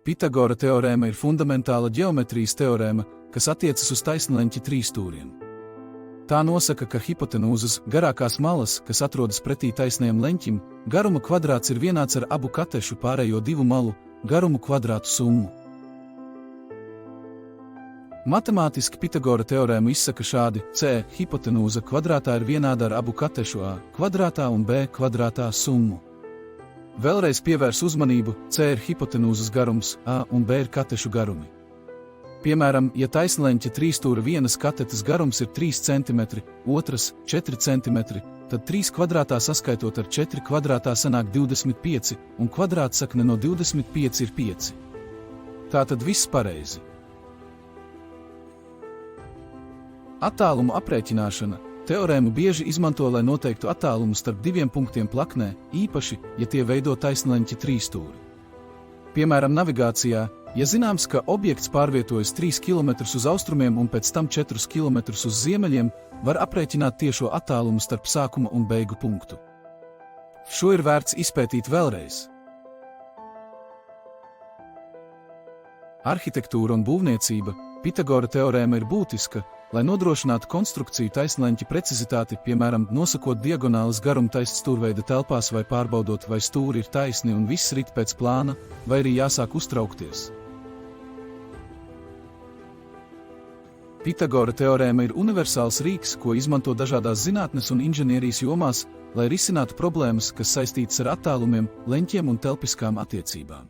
Pitagora teorēma ir fundamentāla ģeometrijas teorēma, kas attiecas uz taisnleņķa trīsstūriem. Tā nosaka, ka hipotenūzas, garākās malas, kas atrodas pretī taisnajam leņķim, garuma kvadrāts ir vienāds ar abu katešu pārējo divu malu garumu kvadrātu summu. Matemātiski Pitagora teorēmu izsaka šādi: C hipotenūza kvadrātā ir vienāda ar abu katešu A kvadrātā un B kvadrātā summu. Vēlreiz pievērs uzmanību, C ir hipotenūzas garums, A un B ir katešu garumi. Piemēram, ja taisnleņķa trīsstūra vienas katetes garums ir 3 cm, otras 4 cm, tad 3 kvadrātā saskaitot ar 4 kvadrātā sanāk 25, un kvadrātsakne no 25 ir 5. Tātad viss pareizi. Attālumu aprēķināšana. Teorēmu bieži izmanto, lai noteiktu attālumu starp diviem punktiem plaknē, īpaši, ja tie veido taisnleņķa trīsstūri. Piemēram, navigācijā, ja zināms, ka objekts pārvietojas 3 km uz austrumiem un pēc tam 4 km uz ziemeļiem, var aprēķināt tiešo attālumu starp sākuma un beigu punktu. Šo ir vērts izpētīt vēlreiz. Arhitektūra un būvniecība. Pitagora teorēma ir būtiska, lai nodrošinātu konstrukciju taisnleņķa precizitāti, piemēram, nosakot diagonālas garuma taisnstūrveida telpās vai pārbaudot, vai stūri ir taisni un viss rit pēc plāna, vai arī jāsāk uztraukties. Pitagora teorēma ir universāls rīks, ko izmanto dažādās zinātnes un inženierijas jomās, lai risinātu problēmas, kas saistītas ar attālumiem, leņķiem un telpiskām attiecībām.